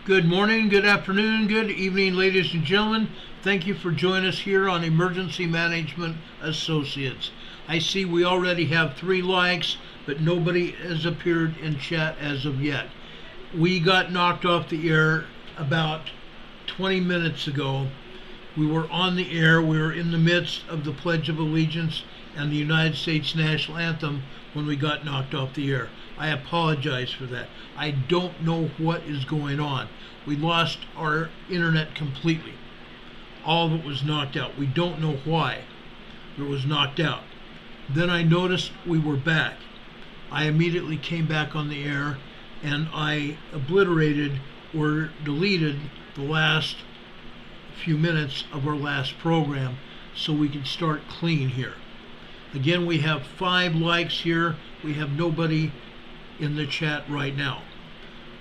Good morning, good afternoon, good evening, ladies and gentlemen. Thank you for joining us here on Emergency Management Associates. I see we already have 3 likes, but nobody has appeared in chat as of yet. We got knocked off the air about 20 minutes ago. We were on the air. We were in the midst of the Pledge of Allegiance and the United States National Anthem when we got knocked off the air. I apologize for that. I don't know what is going on. We lost our internet completely. All of it was knocked out. We don't know why it was knocked out. Then I noticed we were back. I immediately came back on the air and I obliterated or deleted the last few minutes of our last program so we could start clean here. Again, we have 5 likes here. We have nobody in the chat right now.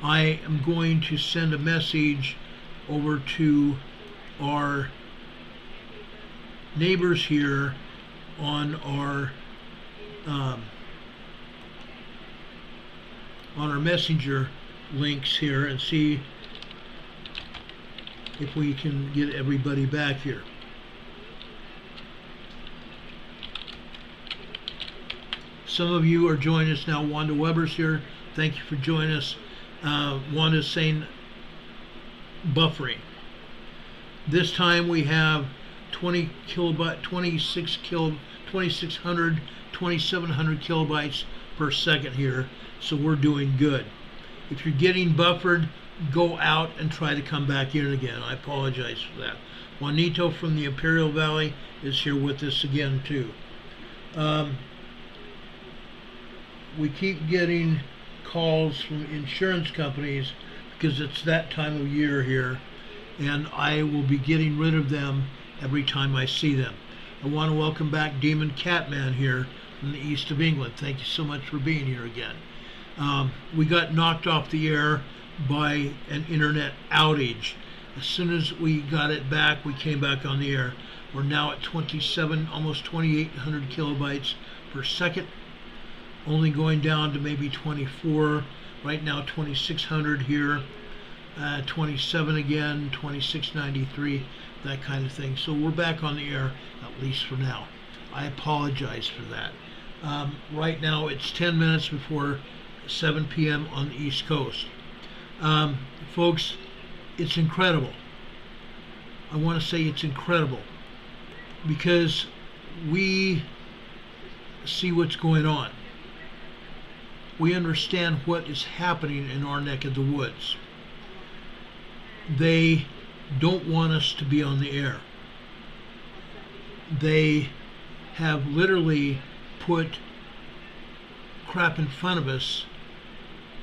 I am going to send a message over to our neighbors here on our messenger links here and see if we can get everybody back here. Some of you are joining us now. Wanda Weber's here. Thank you for joining us. Wanda's saying buffering. This time we have 2700 2700 kilobytes per second here, so we're doing good. If you're getting buffered, go out and try to come back in again. I apologize for that. Juanito from the Imperial Valley is here with us again too. We keep getting calls from insurance companies because it's that time of year here, and I will be getting rid of them every time I see them. I want to welcome back Demon Catman here from the east of England. Thank you so much for being here again. We got knocked off the air by an internet outage. As soon as we got it back, we came back on the air. We're now at 27, almost 2800 kilobytes per second. Only going down to maybe 24, right now 2600 here, 27 again, 2693, that kind of thing. So we're back on the air, at least for now. I apologize for that. Right now it's 10 minutes before 7 p.m. on the East Coast. Folks, it's incredible. I want to say it's incredible because we see what's going on. We understand what is happening in our neck of the woods. They don't want us to be on the air. They have literally put crap in front of us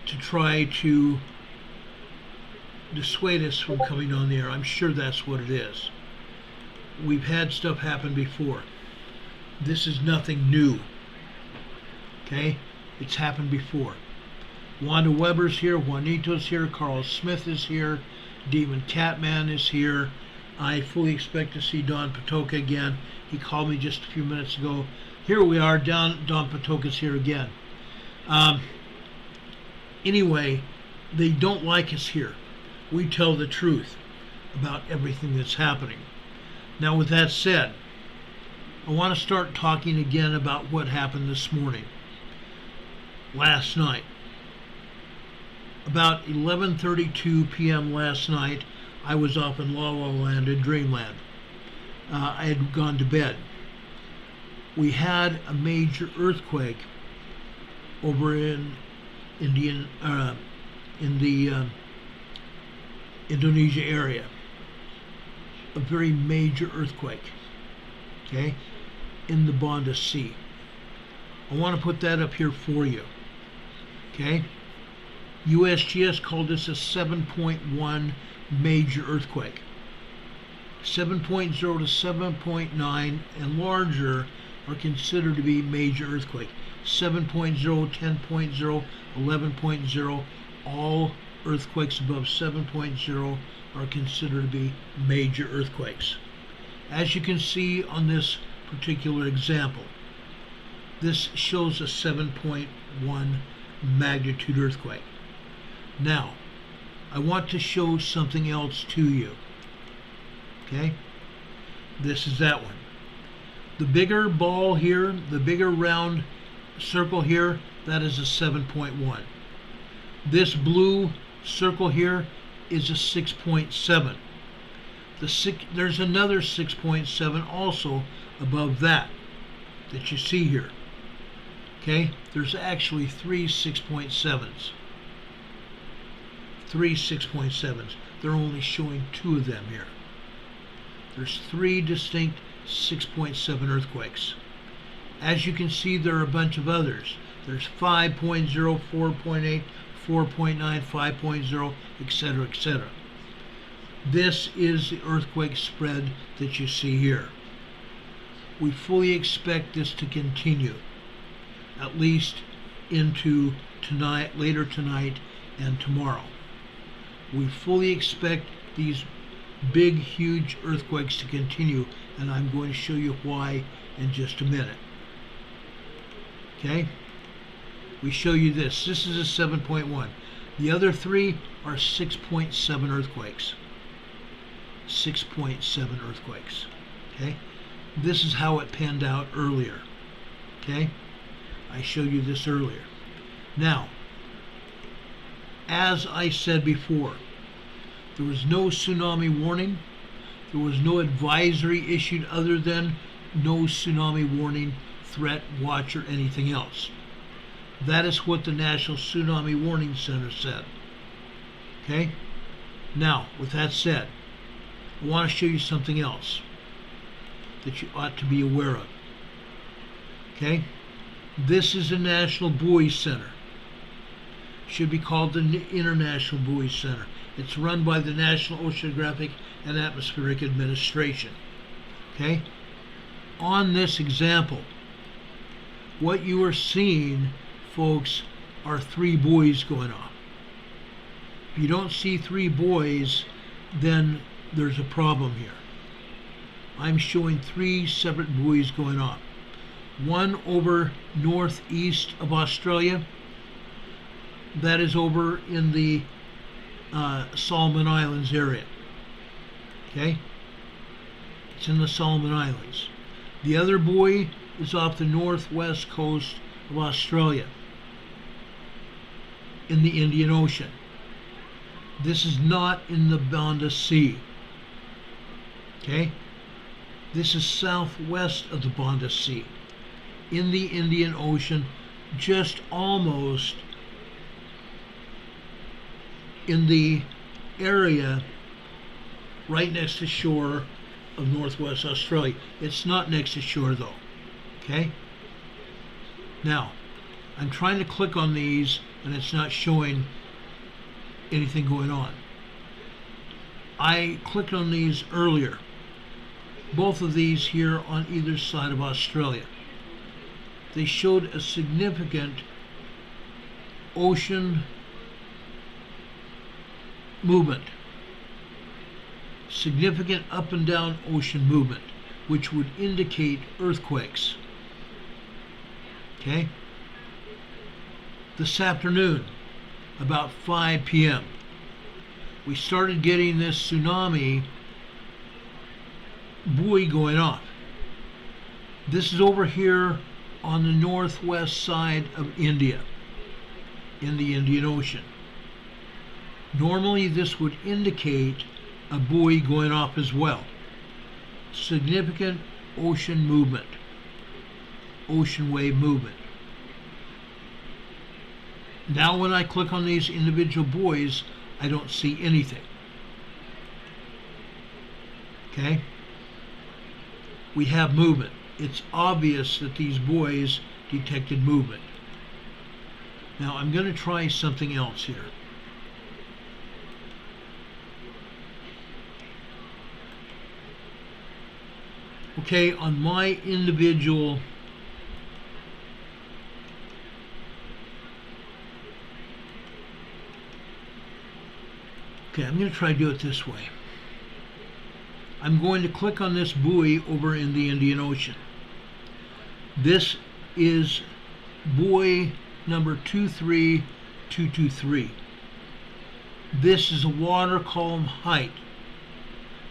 to try to dissuade us from coming on the air. I'm sure that's what it is. We've had stuff happen before. This is nothing new. Okay? It's happened before. Wanda Weber's here, Juanito's here, Carl Smith is here, Demon Catman is here. I fully expect to see Don Patoka again. He called me just a few minutes ago. Here we are, Don Patoka's here again. Anyway, they don't like us here. We tell the truth about everything that's happening. Now, with that said, I want to start talking again about what happened this morning. Last night, about 11:32 p.m. last night, I was up in La La Land in Dreamland. I had gone to bed. We had a major earthquake over in the Indonesia area. A very major earthquake, okay, in the Valdese Sea. I want to put that up here for you. Okay, USGS called this a 7.1 major earthquake. 7.0 to 7.9 and larger are considered to be major earthquake. 7.0, 10.0, 11.0, all earthquakes above 7.0 are considered to be major earthquakes. As you can see on this particular example, this shows a 7.1 magnitude earthquake. Now, I want to show something else to you. Okay? This is that one. The bigger ball here, the bigger round circle here, that is a 7.1. This blue circle here is a 6.7. There's another 6.7 also above that you see here. Okay? There's actually three 6.7s. Three 6.7s. They're only showing two of them here. There's three distinct 6.7 earthquakes. As you can see, there are a bunch of others. There's 5.0, 4.8, 4.9, 5.0, etc., etc. This is the earthquake spread that you see here. We fully expect this to continue, at least into tonight, later tonight, and tomorrow. We fully expect these big, huge earthquakes to continue, and I'm going to show you why in just a minute. Okay? We show you this. This is a 7.1. The other three are 6.7 earthquakes. 6.7 earthquakes. Okay? This is how it panned out earlier. Okay? I showed you this earlier. Now, as I said before, there was no tsunami warning. There was no advisory issued other than no tsunami warning, threat, watch, or anything else. That is what the National Tsunami Warning Center said. Okay? Now, with that said, I want to show you something else that you ought to be aware of. Okay? This is the National Buoy Center. Should be called the International Buoy Center. It's run by the National Oceanographic and Atmospheric Administration. Okay? On this example, what you are seeing, folks, are three buoys going off. If you don't see three buoys, then there's a problem here. I'm showing three separate buoys going off. One over northeast of Australia. That is over in the Solomon Islands area. Okay? It's in the Solomon Islands. The other buoy is off the northwest coast of Australia in the Indian Ocean. This is not in the Valdese Sea. Okay? This is southwest of the Valdese Sea in the Indian Ocean, just almost in the area right next to shore of northwest Australia. It's not next to shore though. Okay? Now, I'm trying to click on these and it's not showing anything going on. I clicked on these earlier. Both of these here on either side of Australia. They showed a significant ocean movement. Significant up and down ocean movement, which would indicate earthquakes. Okay? This afternoon, about 5 p.m., we started getting this tsunami buoy going off. This is over here on the northwest side of India, in the Indian Ocean. Normally this would indicate a buoy going off as well. Significant ocean movement, ocean wave movement. Now when I click on these individual buoys, I don't see anything. Okay? We have movement. It's obvious that these buoys detected movement. Now I'm going to try something else here. Okay, on my individual I'm going to try to do it this way. I'm going to click on this buoy over in the Indian Ocean. This is buoy number 23223. This is a water column height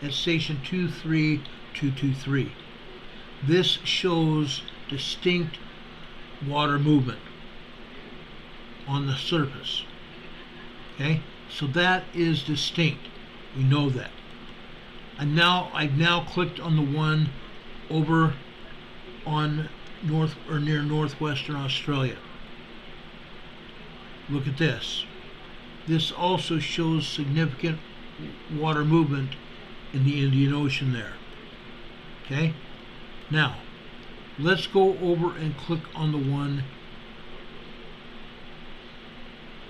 at station 23223. This shows distinct water movement on the surface. Okay, so that is distinct. We know that. And now I've now clicked on the one over on north or near northwestern Australia. Look at this. This also shows significant water movement in the Indian Ocean there. Okay? Now, let's go over and click on the one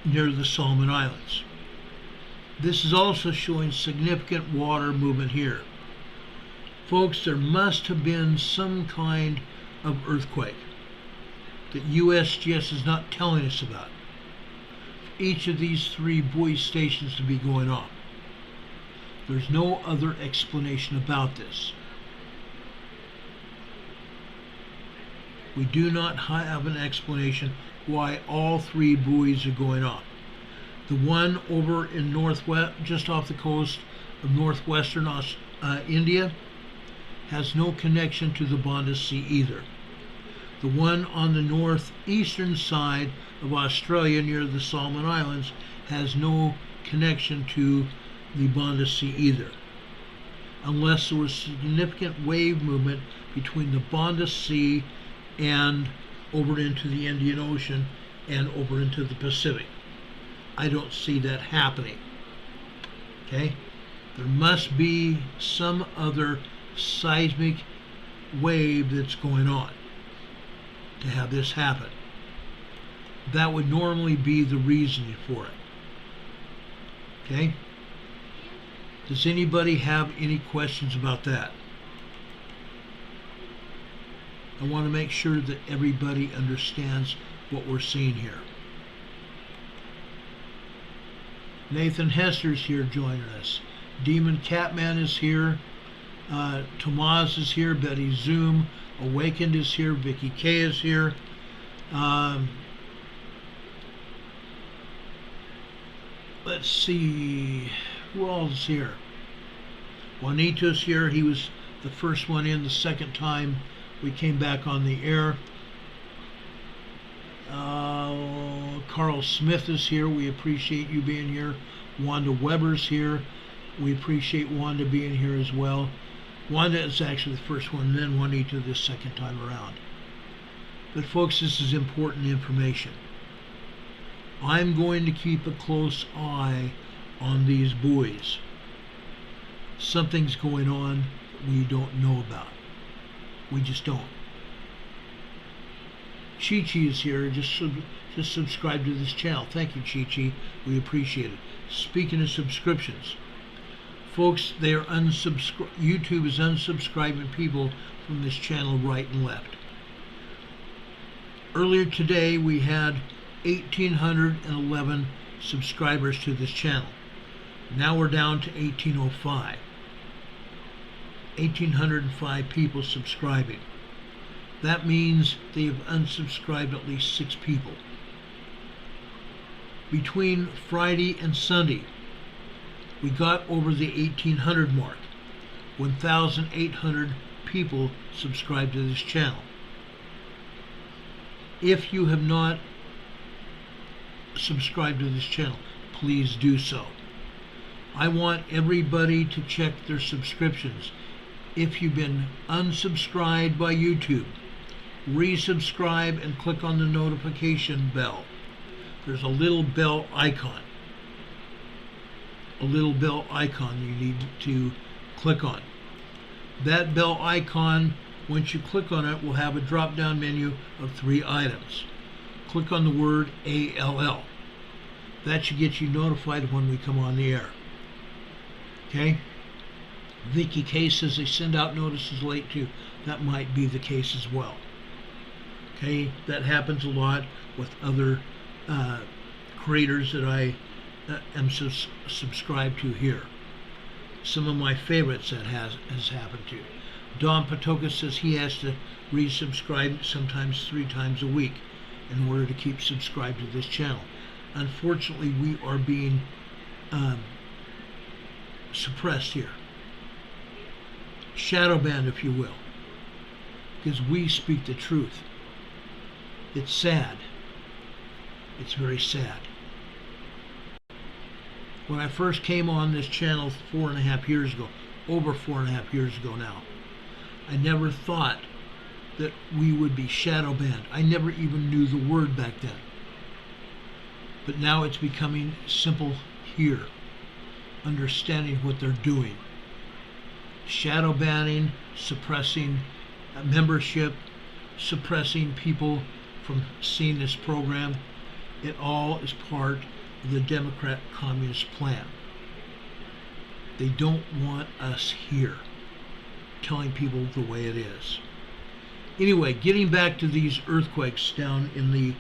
near the Solomon Islands. This is also showing significant water movement here. Folks, there must have been some kind of earthquake that USGS is not telling us about. Each of these three buoy stations to be going off. There's no other explanation about this. We do not have an explanation why all three buoys are going off. The one over in northwest, just off the coast of northwestern India, has no connection to the Valdese either. The one on the northeastern side of Australia near the Solomon Islands has no connection to the Valdese either, unless there was significant wave movement between the Valdese and over into the Indian Ocean and over into the Pacific. I don't see that happening. Okay? There must be some other seismic wave that's going on to have this happen. That would normally be the reason for it. Okay? Does anybody have any questions about that? I want to make sure that everybody understands what we're seeing here. Nathan Hester's here joining us. Demon Catman is here. Tomas is here. Betty Zoom. Awakened is here. Vicky K is here. Let's see. Who all is here? Juanito's here. He was the first one in the second time we came back on the air. Carl Smith is here. We appreciate you being here. Wanda Weber's here. We appreciate Wanda being here as well. Wanda is actually the first one, then Juanito this second time around. But folks, this is important information. I'm going to keep a close eye on these buoys. Something's going on we don't know about. We just don't. Chi-Chi is here. Just subscribe to this channel. Thank you, Chi-Chi. We appreciate it. Speaking of subscriptions, folks, they are YouTube is unsubscribing people from this channel right and left. Earlier today, we had 1,811 subscribers to this channel. Now we're down to 1,805. 1,805 people subscribing. That means they have unsubscribed at least 6 people. Between Friday and Sunday, we got over the 1,800 mark. 1,800 people subscribed to this channel. If you have not subscribed to this channel, please do so. I want everybody to check their subscriptions. If you've been unsubscribed by YouTube, resubscribe and click on the notification bell. There's a little bell icon. A little bell icon you need to click on. That bell icon, once you click on it, will have a drop-down menu of 3 items. Click on the word ALL. That should get you notified when we come on the air. Okay? Vicky K says they send out notices late too. That might be the case as well. Okay? That happens a lot with other creators that I am subscribed to here. Some of my favorites that has happened to. Don Patoka says he has to resubscribe sometimes 3 times a week in order to keep subscribed to this channel. Unfortunately, we are being suppressed here. Shadow banned, if you will. Because we speak the truth. It's sad. It's very sad. When I first came on this channel 4.5 years ago, over 4.5 years ago now, I never thought that we would be shadow banned. I never even knew the word back then. But now it's becoming simple here, understanding what they're doing. Shadow banning, suppressing membership, suppressing people from seeing this program. It all is part of the Democrat Communist plan. They don't want us here telling people the way it is. Anyway, getting back to these earthquakes down in the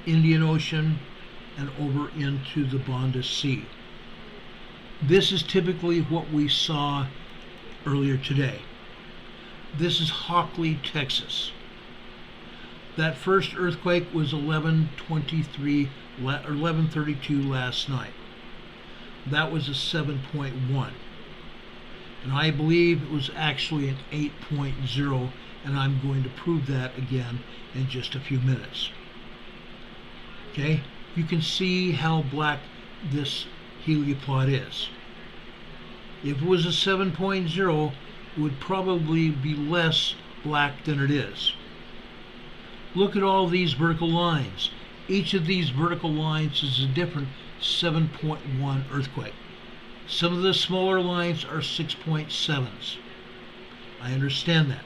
Indian Ocean and over into the Valdese Sea. This is typically what we saw earlier today. This is Hockley, Texas. That first earthquake was 11:23 or 11:32 last night. That was a 7.1. And I believe it was actually an 8.0, and I'm going to prove that again in just a few minutes. Okay? You can see how black this heliopod is. If it was a 7.0, it would probably be less black than it is. Look at all these vertical lines. Each of these vertical lines is a different 7.1 earthquake. Some of the smaller lines are 6.7s. I understand that.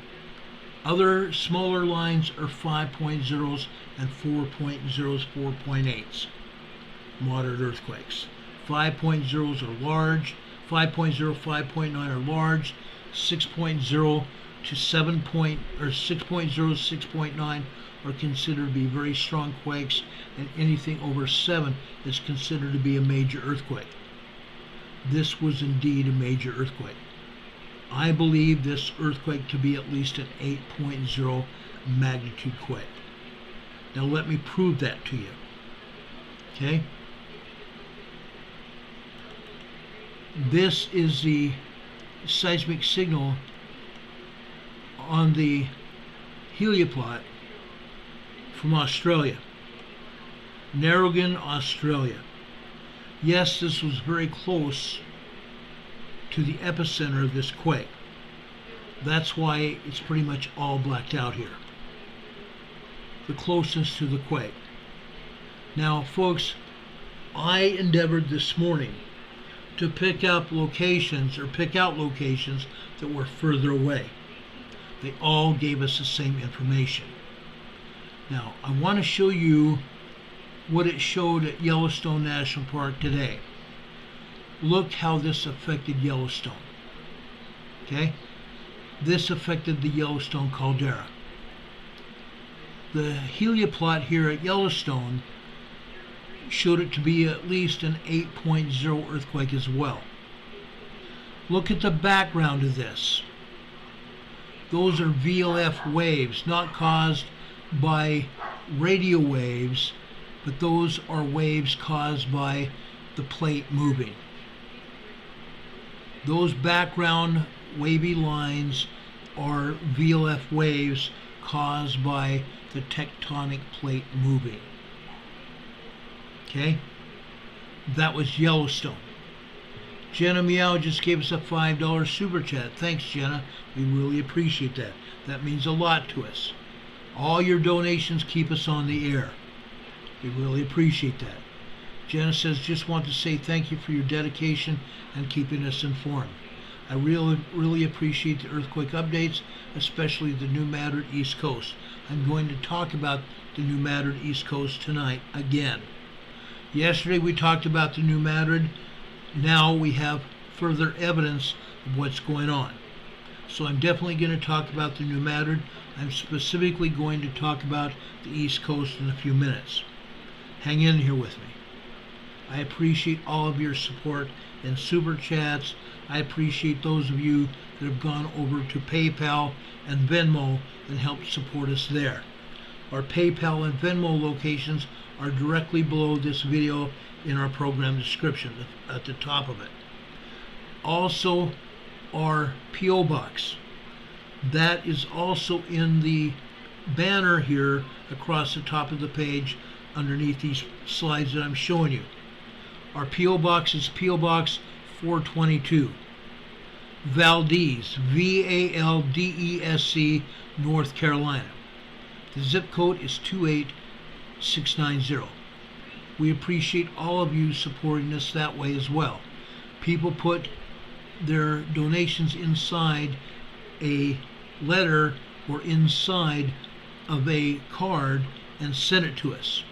Other smaller lines are 5.0s and 4.0s, 4.8s. Moderate earthquakes. 5.0s are large. 5.0, 5.9 are large. 6.0 to 6.0, 6.9 are considered to be very strong quakes, and anything over 7 is considered to be a major earthquake. This was indeed a major earthquake. I believe this earthquake to be at least an 8.0 magnitude quake. Now let me prove that to you. Okay? This is the seismic signal on the heliopod from Australia. Narrogin, Australia. Yes, this was very close to the epicenter of this quake. That's why it's pretty much all blacked out here. The closest to the quake. Now, folks, I endeavored this morning to pick out locations that were further away. They all gave us the same information. Now, I want to show you what it showed at Yellowstone National Park today. Look how this affected Yellowstone. Okay? This affected the Yellowstone caldera. The heliopod here at Yellowstone showed it to be at least an 8.0 earthquake as well. Look at the background of this. Those are VLF waves, not caused by radio waves, but those are waves caused by the plate moving. Those background wavy lines are VLF waves caused by the tectonic plate moving. Okay? That was Yellowstone. Jenna Meow just gave us a $5 super chat. Thanks, Jenna. We really appreciate that. That means a lot to us. All your donations keep us on the air. We really appreciate that. Jenna says, just want to say thank you for your dedication and keeping us informed. I really appreciate the earthquake updates, especially the New Madrid East Coast. I'm going to talk about the New Madrid East Coast tonight again. Yesterday we talked about the New Madrid. Now we have further evidence of what's going on. So I'm definitely going to talk about the New Madrid. I'm specifically going to talk about the East Coast in a few minutes. Hang in here with me. I appreciate all of your support and super chats. I appreciate those of you that have gone over to PayPal and Venmo and helped support us there. Our PayPal and Venmo locations are directly below this video in our program description at the top of it. Also, our P.O. Box. That is also in the banner here across the top of the page underneath these slides that I'm showing you. Our P.O. Box is P.O. Box 422. Valdese, Valdesc, North Carolina. The zip code is 28690. We appreciate all of you supporting us that way as well. People put their donations inside a letter or inside of a card and send it to us.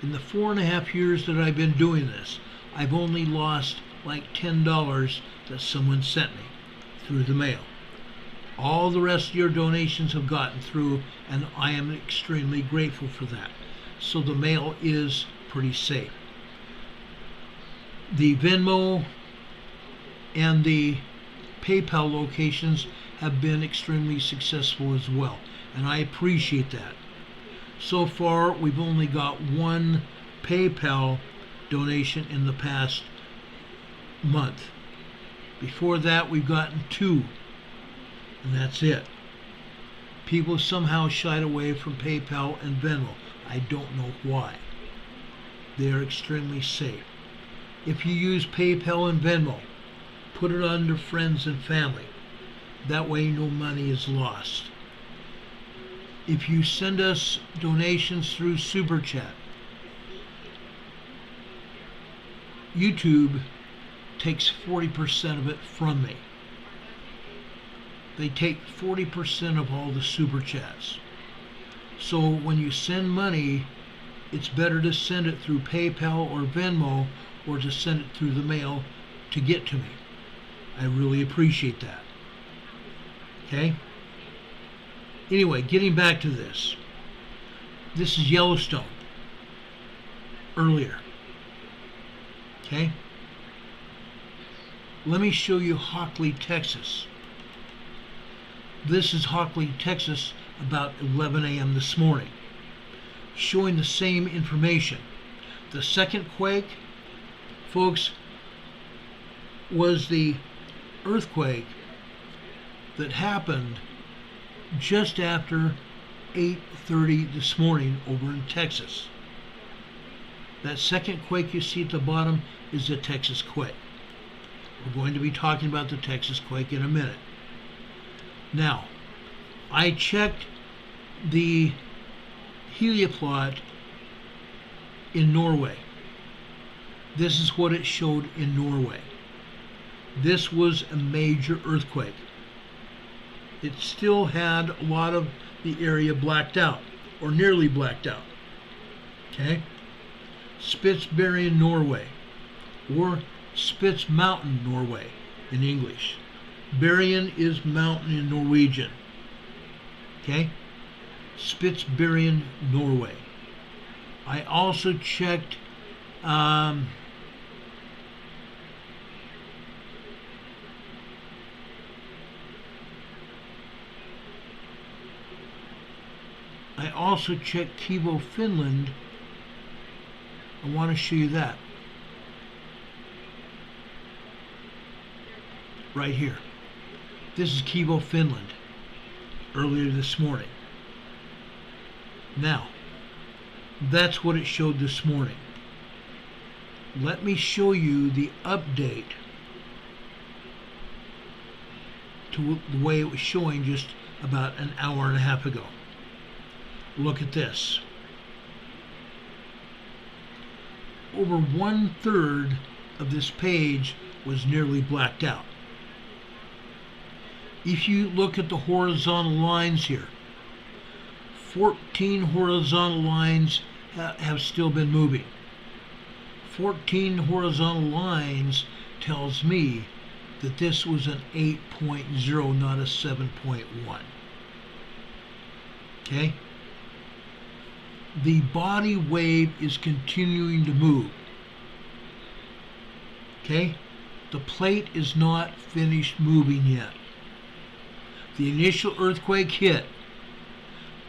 In the 4.5 years that I've been doing this, I've only lost like $10 that someone sent me through the mail. All the rest of your donations have gotten through, and I am extremely grateful for that. So the mail is pretty safe. The Venmo and the PayPal locations have been extremely successful as well, and I appreciate that. So far, we've only got one PayPal donation in the past month. Before that, we've gotten 2, and that's it. People somehow shied away from PayPal and Venmo. I don't know why. They are extremely safe. If you use PayPal and Venmo, put it under friends and family. That way no money is lost. If you send us donations through Super Chat, YouTube takes 40% of it from me. They take 40% of all the Super Chats. So when you send money, it's better to send it through PayPal or Venmo or to send it through the mail to get to me. I really appreciate that. Okay? Anyway, getting back to this. This is Yellowstone. Earlier. Okay? Let me show you Hockley, Texas. This is Hockley, Texas, about 11 a.m. this morning. Showing the same information. The second quake, folks, was the earthquake that happened just after 8:30 this morning over in Texas. That second quake you see at the bottom is the Texas quake. We're going to be talking about the Texas quake in a minute. Now, I checked the helioplot in Norway. This is what it showed in Norway. This was a major earthquake. It still had a lot of the area blacked out, or nearly blacked out. Okay? Spitsbergen, Norway, or Spitz Mountain, Norway in English. Bergen is mountain in Norwegian. Okay? Spitsbergen, Norway. I also checked Kivo, Finland. I want to show you that. Right here. This is Kivo, Finland, earlier this morning. Now, that's what it showed this morning. Let me show you the update to the way it was showing just about an hour and a half ago. Look at this. Over 1/3 of this page was nearly blacked out. If you look at the horizontal lines here, 14 horizontal lines have still been moving. 14 horizontal lines tells me that this was an 8.0, not a 7.1. Okay? The body wave is continuing to move. Okay? The plate is not finished moving yet. The initial earthquake hit.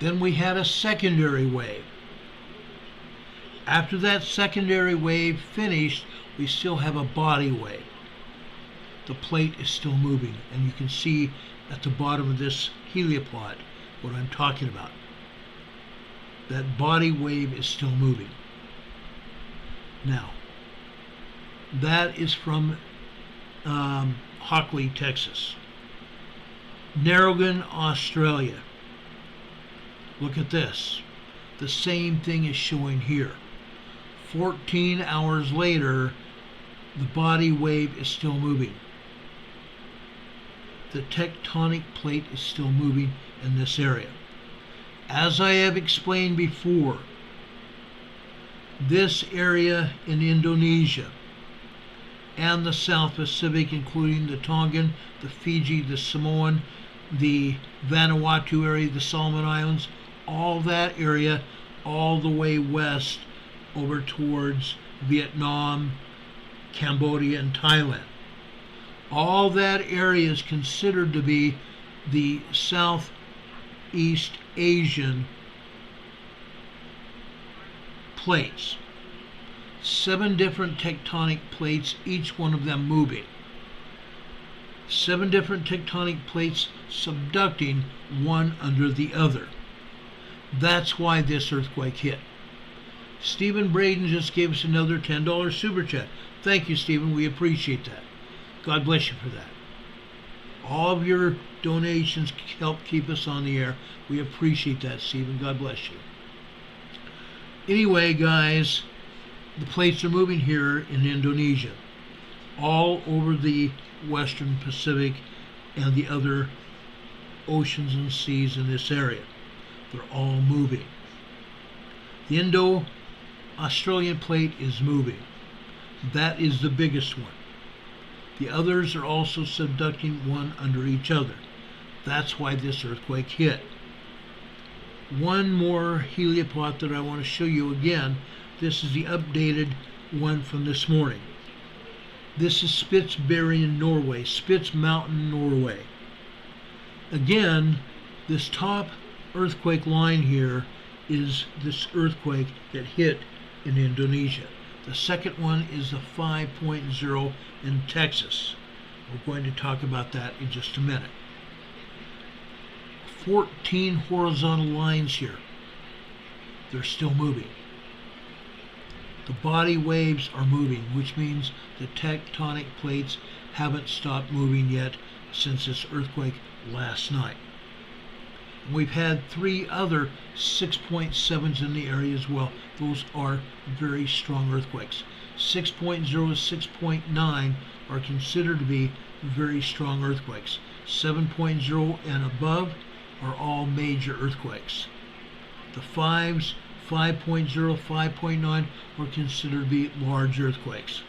Then we had a secondary wave. After that secondary wave finished, we still have a body wave. The plate is still moving, and you can see at the bottom of this heliopod what I'm talking about. That body wave is still moving. Now, that is from Hockley, Texas. Narrogin, Australia. Look at this. The same thing is showing here. 14 hours later, the body wave is still moving. The tectonic plate is still moving in this area. As I have explained before, this area in Indonesia and the South Pacific, including the Tongan, the Fiji, the Samoan, the Vanuatu area, the Solomon Islands, all that area, all the way west over towards Vietnam, Cambodia, and Thailand. All that area is considered to be the Southeast Asian plates. 7 different tectonic plates, each one of them moving. 7 different tectonic plates subducting one under the other. That's why this earthquake hit. Stephen Braden just gave us another $10 super chat. Thank you, Stephen. We appreciate that. God bless you for that. All of your donations help keep us on the air. We appreciate that, Stephen. God bless you. Anyway, guys, the plates are moving here in Indonesia, all over the Western Pacific and the other oceans and seas in this area. They're all moving. The Indo-Australian plate is moving. That is the biggest one. The others are also subducting one under each other. That's why this earthquake hit. One more heliopod that I want to show you again. This is the updated one from this morning. This is Spitsbergen, Norway, Spitz Mountain, Norway. Again, this top earthquake line here is this earthquake that hit in Indonesia. The second one is the 5.0 in Texas. We're going to talk about that in just a minute. 14 horizontal lines here. They're still moving. The body waves are moving, which means the tectonic plates haven't stopped moving yet since this earthquake last night. We've had 3 other 6.7s in the area as well. Those are very strong earthquakes. 6.0 to 6.9 are considered to be very strong earthquakes. 7.0 and above are all major earthquakes. The 5s, 5.0, 5.9 are considered to be large earthquakes.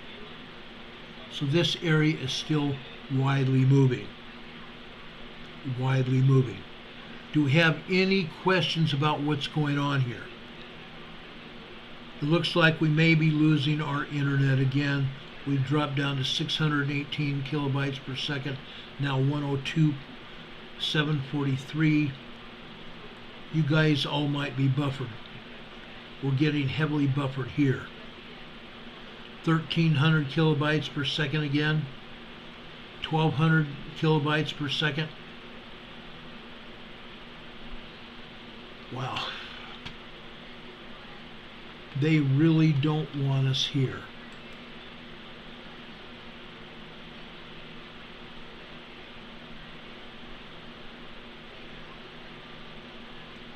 So this area is still widely moving. Widely moving. Do we have any questions about what's going on here? It looks like we may be losing our internet again. We've dropped down to 618 kilobytes per second, now 102, 743. You guys all might be buffered. We're getting heavily buffered here. 1300 kilobytes per second again, 1200 kilobytes per second. Wow. They really don't want us here.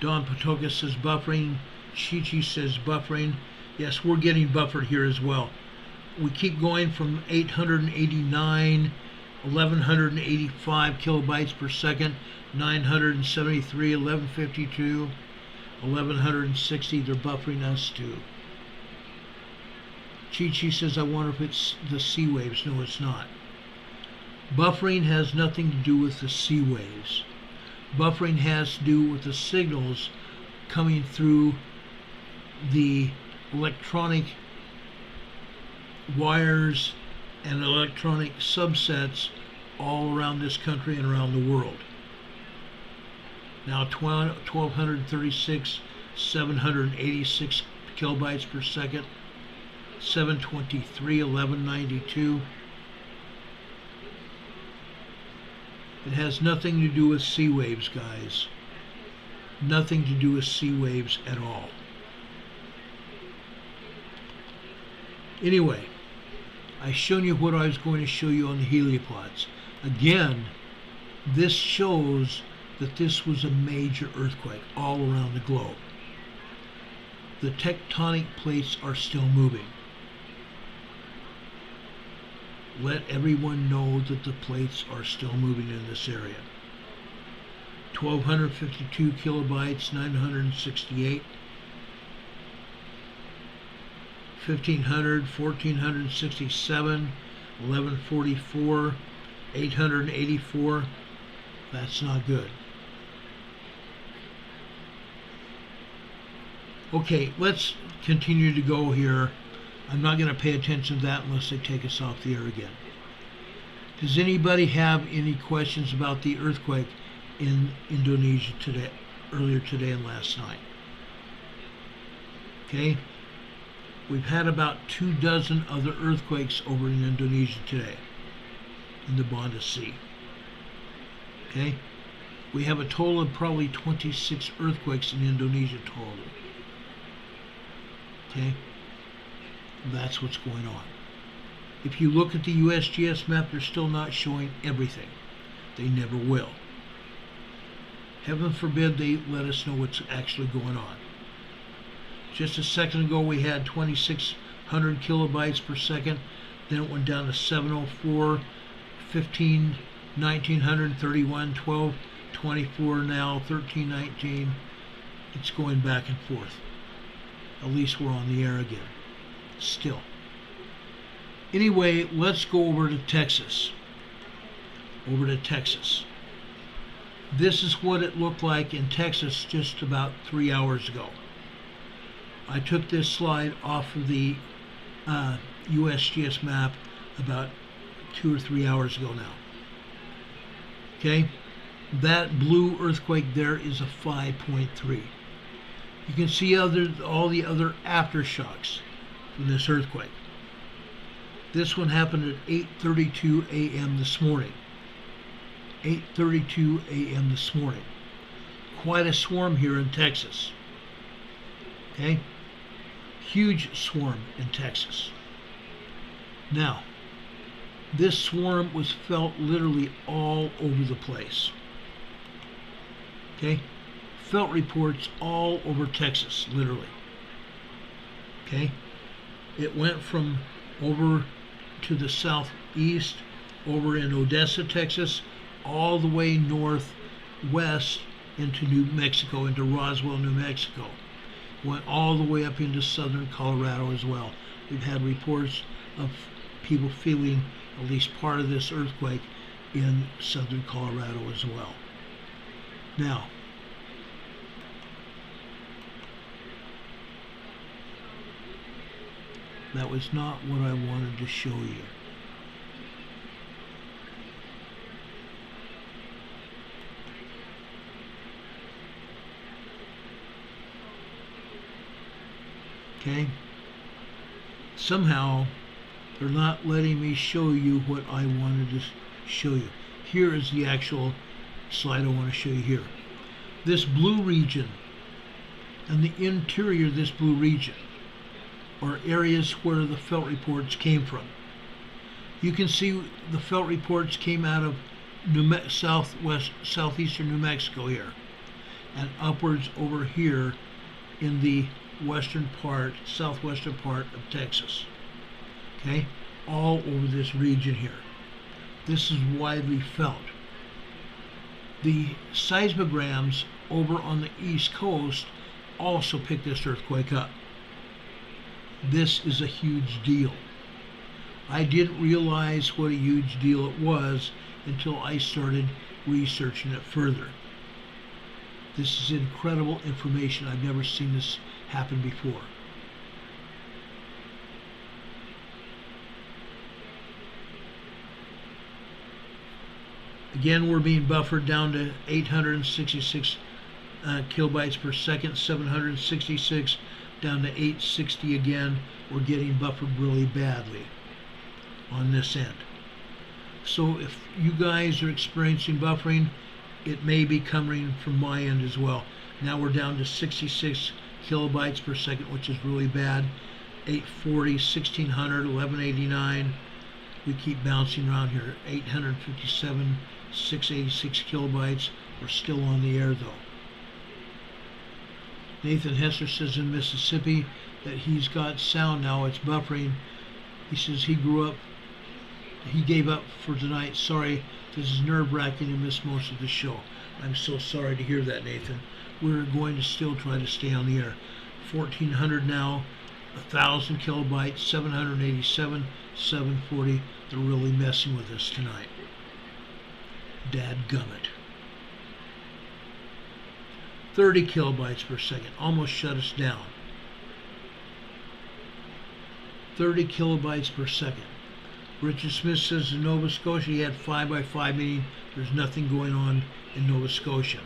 Don Patoka says buffering. Chi-Chi says buffering. Yes, we're getting buffered here as well. We keep going from 889, 1185 kilobytes per second, 973, 1152, 1160. They're buffering us too. Chi-Chi says, I wonder if it's the sea waves. No, it's not. Buffering has nothing to do with the sea waves. Buffering has to do with the signals coming through the electronic wires and electronic subsets all around this country and around the world. Now 1236, 786 kilobytes per second, 723, 1192. It has nothing to do with sea waves, guys. Nothing to do with sea waves at all. Anyway, I've shown you what I was going to show you on the heliopods. Again, this shows that this was a major earthquake all around the globe. The tectonic plates are still moving. Let everyone know that the plates are still moving in this area. 1252 kilobytes, 968. 1500, 1467, 1144, 884. That's not good. Okay, let's continue to go here. I'm not going to pay attention to that unless they take us off the air again. Does anybody have any questions about the earthquake in Indonesia today, earlier today and last night? Okay. We've had about 24 other earthquakes over in Indonesia today, in the Banda Sea. Okay? We have a total of probably 26 earthquakes in Indonesia total. Okay? That's what's going on. If you look at the USGS map, they're still not showing everything. They never will. Heaven forbid they let us know what's actually going on. Just a second ago we had 2600 kilobytes per second, then it went down to 704, 15, 1900, 31, 12, 24, now 1319. It's going back and forth. At least we're on the air again. Still. Anyway, let's go over to Texas. Over to Texas. This is what it looked like in Texas just about 3 hours ago. I took this slide off of the USGS map about 2 or 3 hours ago now. Okay, that blue earthquake there is a 5.3. You can see all the other aftershocks from this earthquake. This one happened at 8:32 a.m. this morning. 8:32 a.m. this morning. Quite a swarm here in Texas. Okay? Huge swarm in Texas. Now, this swarm was felt literally all over the place. Okay? Felt reports all over Texas, literally. Okay? It went from over to the southeast, over in Odessa, Texas, all the way northwest into New Mexico, into Roswell, New Mexico. Went all the way up into southern Colorado as well. We've had reports of people feeling at least part of this earthquake in southern Colorado as well. Now, that was not what I wanted to show you. Okay? Somehow, they're not letting me show you what I wanted to show you. Here is the actual slide I want to show you here. This blue region and the interior of this blue region are areas where the felt reports came from. You can see the felt reports came out of southeastern New Mexico here, and upwards over here in the southwestern part of Texas. Okay, all over this region here. This is widely felt. The seismograms over on the East Coast also picked this earthquake up. This is a huge deal. I didn't realize what a huge deal it was until I started researching it further. This is incredible information. I've never seen this happen before. Again, we're being buffered down to 866 kilobytes per second, 766 down to 860 again. We're getting buffered really badly on this end. So if you guys are experiencing buffering, it may be coming from my end as well. Now we're down to 66 kilobytes per second, which is really bad. 840, 1600, 1189. We keep bouncing around here. 857, 686 kilobytes. We're still on the air though. Nathan Hester says in Mississippi that he's got sound now. It's buffering. He says he gave up for tonight. Sorry, this is nerve-wracking to miss most of the show. I'm so sorry to hear that, Nathan. We're going to still try to stay on the air. 1400 now, 1000 kilobytes, 787, 740. They're really messing with us tonight. Dadgummit. 30 kilobytes per second, almost shut us down. 30 kilobytes per second. Richard Smith says in Nova Scotia he had 5x5, meaning there's nothing going on in Nova Scotia.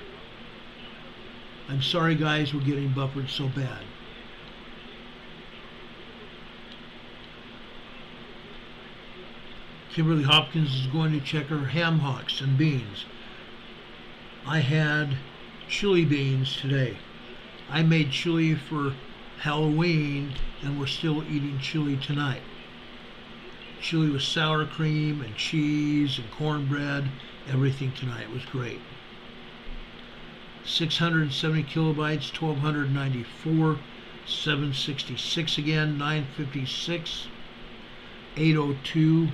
I'm sorry guys, we're getting buffered so bad. Kimberly Hopkins is going to check her ham hocks and beans. I had chili beans today. I made chili for Halloween and we're still eating chili tonight. Chili with sour cream and cheese and cornbread, everything tonight. It was great. 670 kilobytes, 1294, 766 again, 956, 802.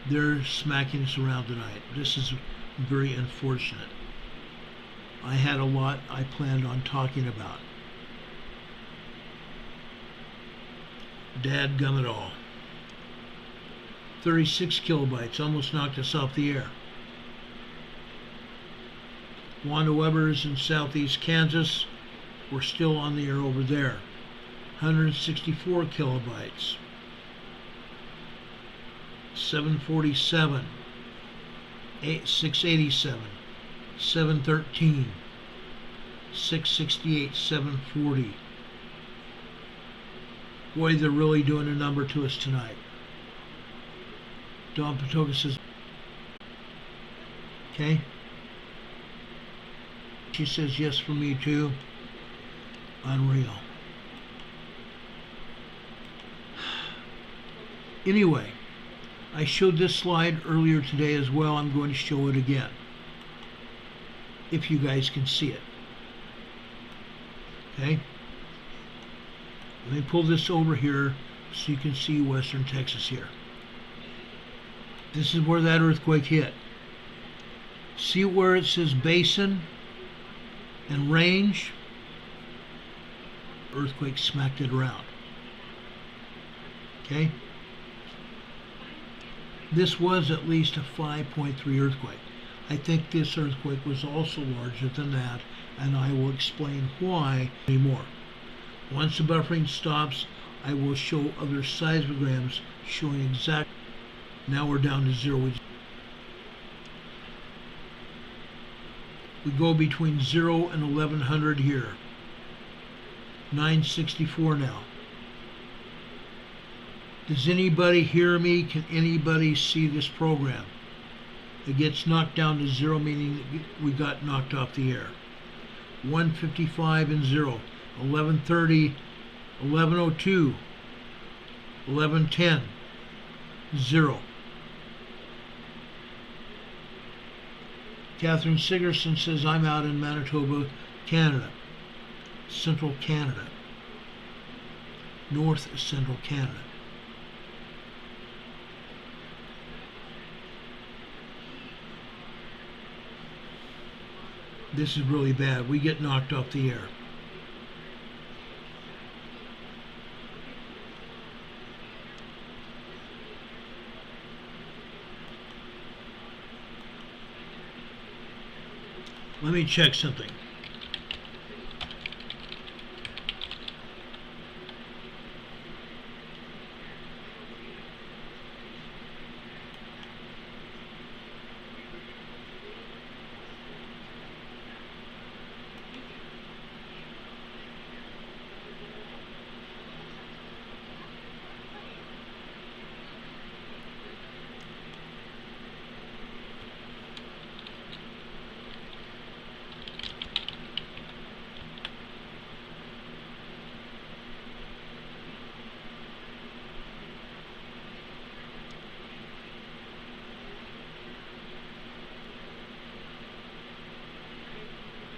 They're smacking us around tonight. This is very unfortunate. I had a lot I planned on talking about. Dadgummit all. 36 kilobytes, almost knocked us off the air. Wanda Weber's in southeast Kansas. We're still on the air over there. 164 kilobytes. 747. 687. 713. 668. 740. Boy, they're really doing a number to us tonight. Don Patoka says, okay. She says yes for me too. Unreal. Anyway, I showed this slide earlier today as well. I'm going to show it again, if you guys can see it. Okay. Let me pull this over here so you can see western Texas here. This is where that earthquake hit. See where it says basin and range? Earthquake smacked it around. Okay? This was at least a 5.3 earthquake. I think this earthquake was also larger than that, and I will explain why anymore. Once the buffering stops, I will show other seismograms showing exactly. Now we're down to 0. We go between 0 and 1100 here. 964 now. Does anybody hear me? Can anybody see this program? It gets knocked down to 0, meaning we got knocked off the air. 155 and 0. 1130, 1102, 1110, 0. Catherine Sigerson says, I'm out in Manitoba, Canada. Central Canada. North Central Canada. This is really bad. We get knocked off the air. Let me check something.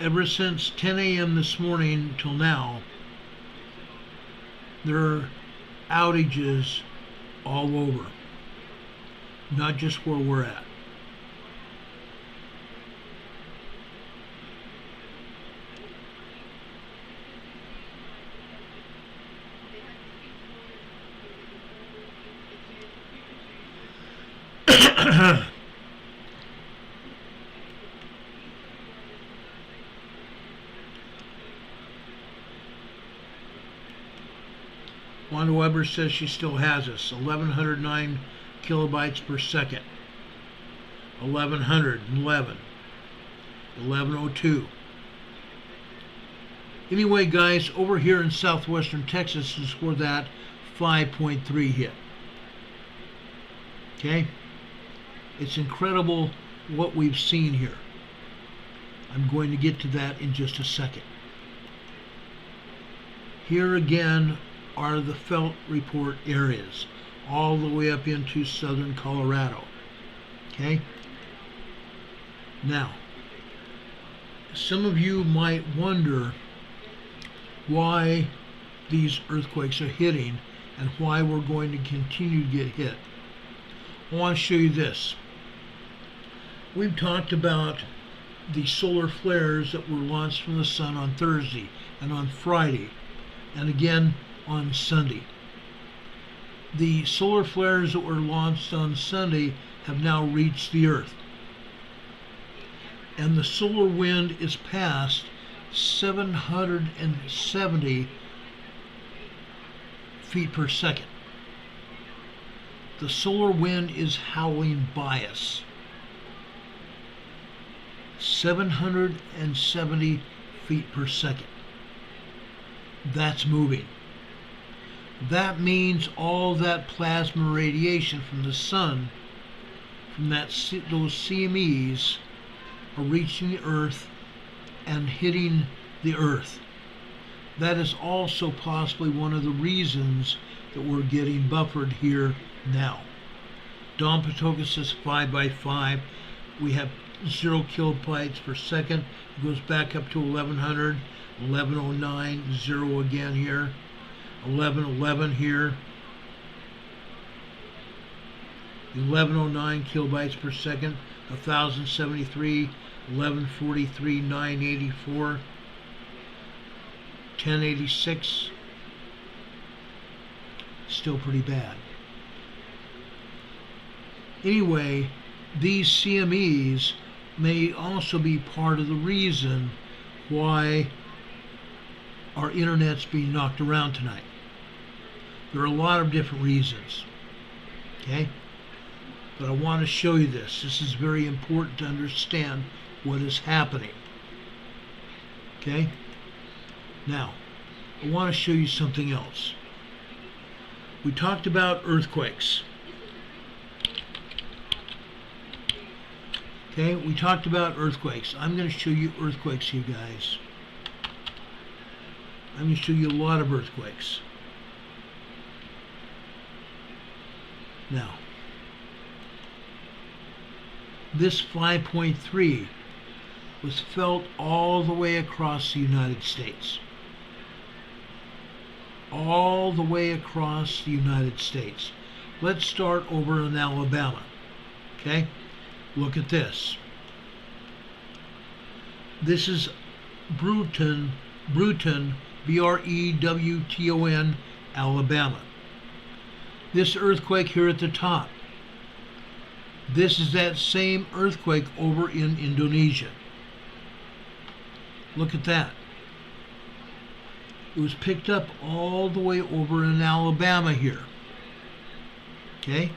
ever since 10 a.m. this morning till now, there are outages all over, not just where we're at. Wanda Weber says she still has us. 1109 kilobytes per second. 1111. 1102. Anyway, guys, over here in southwestern Texas is where that 5.3 hit. Okay? It's incredible what we've seen here. I'm going to get to that in just a second. Here again are the felt report areas, all the way up into southern Colorado. Okay? Now, some of you might wonder why these earthquakes are hitting and why we're going to continue to get hit. I want to show you this. We've talked about the solar flares that were launched from the sun on Thursday and on Friday, and again on Sunday. The solar flares that were launched on Sunday have now reached the Earth, and the solar wind is past 770 feet per second. The solar wind is howling by us. 770 feet per second. That's moving. That means all that plasma radiation from the sun, from those CMEs, are reaching the Earth and hitting the Earth. That is also possibly one of the reasons that we're getting buffered here now. Don Patoka says 5 by 5. We have 0 kilobytes per second. It goes back up to 1100, 1109, 0 again here, 1111 here, 1109 kilobytes per second, 1073, 1143, 984, 1086. Still pretty bad. Anyway, these CMEs may also be part of the reason why our internet's being knocked around tonight. There are a lot of different reasons, okay? But I want to show you this. This is very important to understand what is happening, okay? Now, I want to show you something else. We talked about earthquakes. Okay, we talked about earthquakes. I'm going to show you earthquakes here, guys. I'm going to show you a lot of earthquakes. Now, this 5.3 was felt all the way across the United States. All the way across the United States. Let's start over in Alabama. Okay? Look at this. This is Brewton, B-R-E-W-T-O-N, Alabama. This earthquake here at the top. This is that same earthquake over in Indonesia. Look at that. It was picked up all the way over in Alabama here. Okay?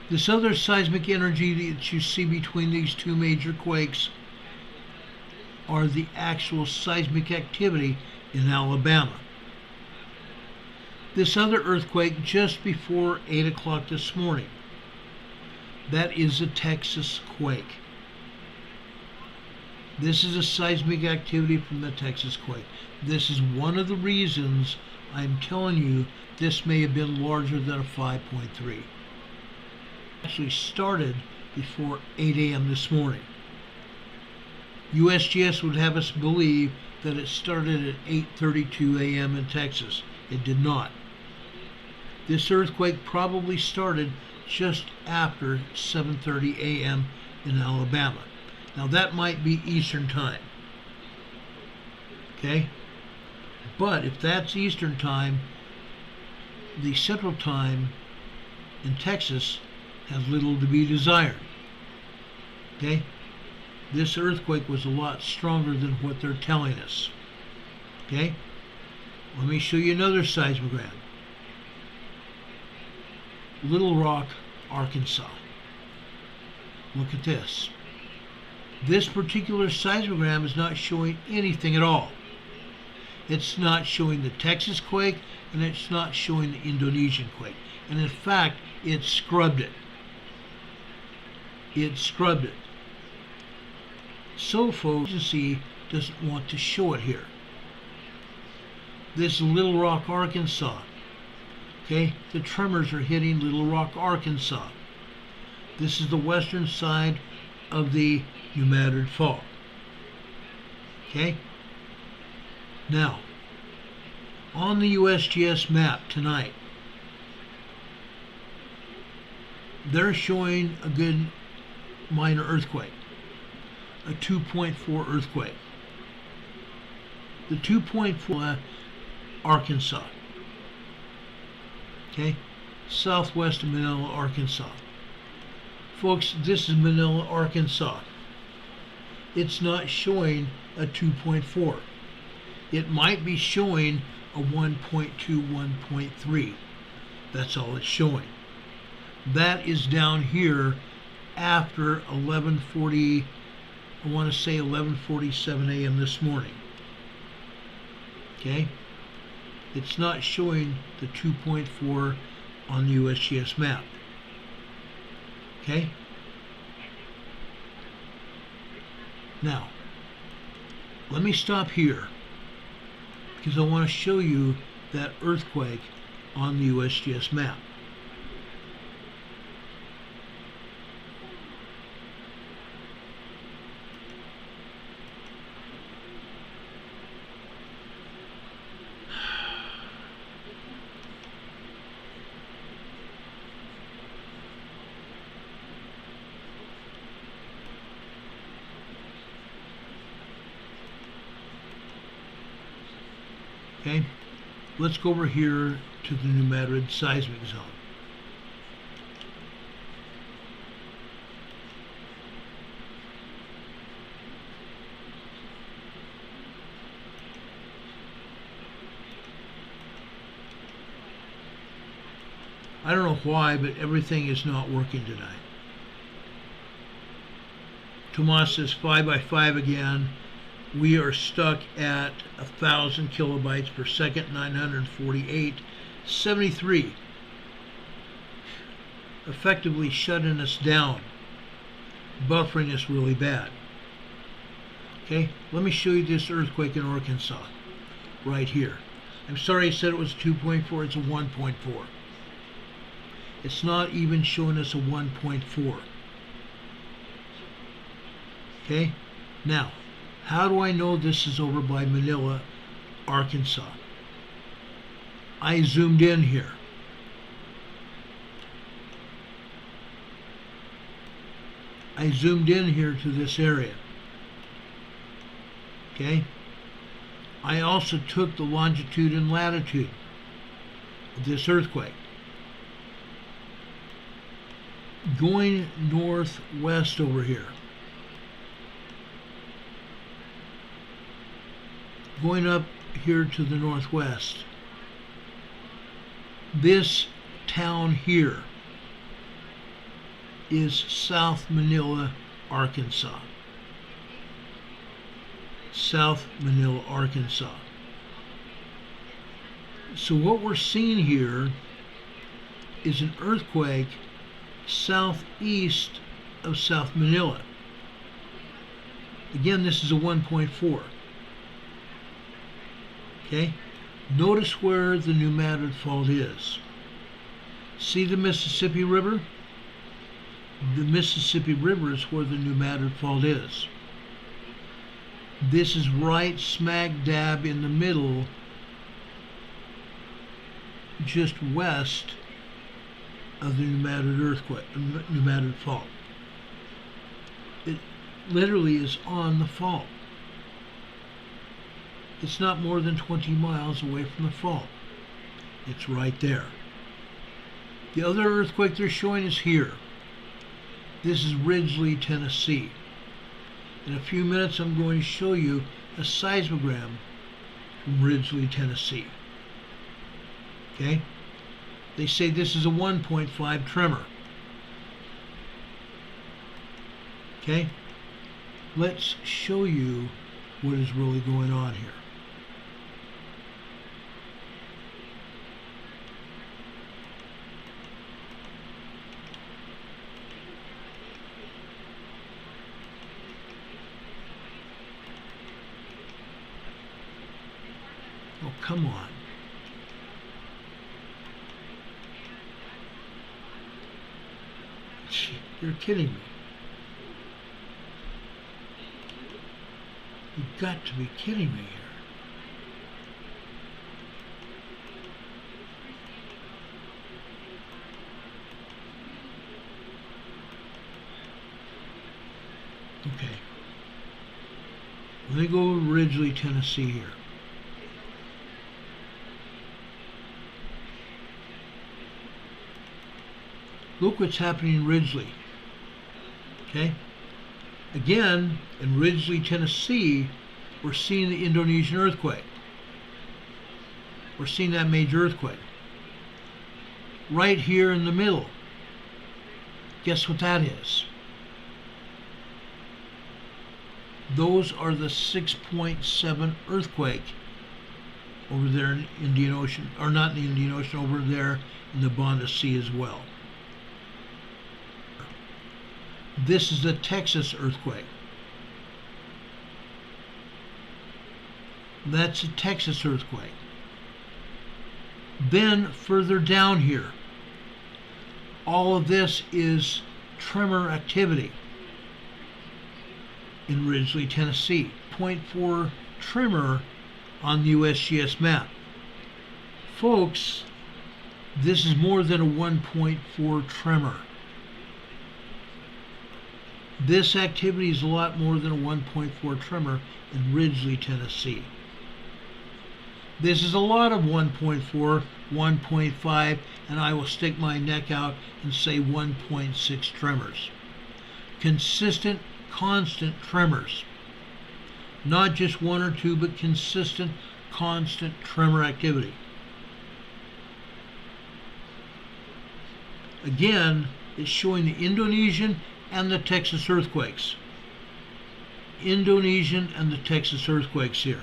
This other seismic energy that you see between these two major quakes are the actual seismic activity in Alabama. This other earthquake just before 8 o'clock this morning, that is a Texas quake. This is a seismic activity from the Texas quake. This is one of the reasons I'm telling you this may have been larger than a 5.3. Actually started before 8 a.m. this morning. USGS would have us believe that it started at 8:32 a.m. in Texas. It did not. This earthquake probably started just after 7:30 a.m. in Alabama. Now that might be Eastern time. Okay? But if that's Eastern time, the Central time in Texas has little to be desired. Okay? This earthquake was a lot stronger than what they're telling us. Okay? Let me show you another seismogram. Little Rock, Arkansas. Look at this. This particular seismogram is not showing anything at all. It's not showing the Texas quake, and it's not showing the Indonesian quake. And in fact, it scrubbed it. It scrubbed it. So folks, emergency doesn't want to show it here. This is Little Rock, Arkansas. Okay, the tremors are hitting Little Rock, Arkansas. This is the western side of the New Madrid Fault. Okay? Now, on the USGS map tonight, they're showing a good minor earthquake, a 2.4 earthquake. The 2.4 Arkansas. Okay? Southwest of Manila, Arkansas. Folks, this is Manila, Arkansas. It's not showing a 2.4. It might be showing a 1.2, 1.3. That's all it's showing. That is down here after 11:40, I want to say 11:47 a.m. this morning. Okay? It's not showing the 2.4 on the USGS map. Okay? Now, let me stop here because I want to show you that earthquake on the USGS map. Okay, let's go over here to the New Madrid seismic zone. I don't know why, but everything is not working tonight. Tomas says 5 by 5 again. We are stuck at 1,000 kilobytes per second, 948.73. Effectively shutting us down, buffering us really bad. Okay, let me show you this earthquake in Arkansas, right here. I'm sorry I said it was 2.4, it's a 1.4. It's not even showing us a 1.4. Okay, now, how do I know this is over by Manila, Arkansas? I zoomed in here. I zoomed in here to this area. Okay? I also took the longitude and latitude of this earthquake. Going northwest over here. Going up here to the northwest. This town here is South Manila, Arkansas. South Manila, Arkansas. So what we're seeing here is an earthquake southeast of South Manila. Again, this is a 1.4. Okay? Notice where the New Madrid Fault is. See the Mississippi River? The Mississippi River is where the New Madrid Fault is. This is right smack dab in the middle, just west of the New Madrid earthquake, New Madrid fault. It literally is on the fault. It's not more than 20 miles away from the fault. It's right there. The other earthquake they're showing is here. This is Ridgely, Tennessee. In a few minutes I'm going to show you a seismogram from Ridgely, Tennessee. Okay? They say this is a 1.5 tremor. Okay? Let's show you what is really going on here. Oh, come on. You're kidding me. You've got to be kidding me here. Okay. Let me go to Ridgely, Tennessee here. Look what's happening in Ridgely. Okay? Again, in Ridgely, Tennessee, we're seeing the Indonesian earthquake. We're seeing that major earthquake. Right here in the middle. Guess what that is? Those are the 6.7 earthquake over there in the Indian Ocean, or not in the Indian Ocean, over there in the Valdese Sea as well. This is the Texas earthquake. That's a Texas earthquake. Then further down here, all of this is tremor activity in Ridgely, Tennessee. 0.4 tremor on the USGS map. Folks, this is more than a 1.4 tremor. This activity is a lot more than a 1.4 tremor in Ridgely, Tennessee. This is a lot of 1.4, 1.5, and I will stick my neck out and say 1.6 tremors. Consistent, constant tremors. Not just one or two, but consistent, constant tremor activity. Again, it's showing the Indonesian and the Texas earthquakes. Indonesian and the Texas earthquakes here.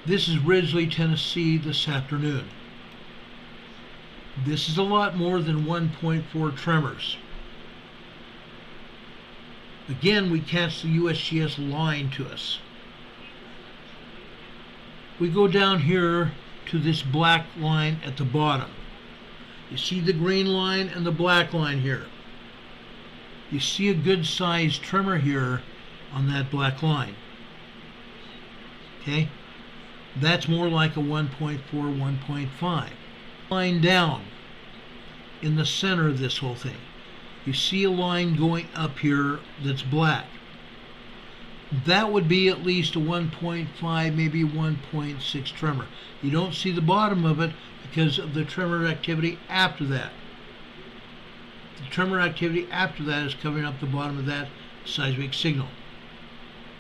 This is Ridgely, Tennessee this afternoon. This is a lot more than 1.4 tremors. Again, we catch the USGS lying to us. We go down here to this black line at the bottom. You see the green line and the black line here. You see a good sized tremor here on that black line. Okay? That's more like a 1.4, 1.5. Line down in the center of this whole thing. You see a line going up here that's black. That would be at least a 1.5, maybe 1.6 tremor. You don't see the bottom of it because of the tremor activity after that. The tremor activity after that is covering up the bottom of that seismic signal.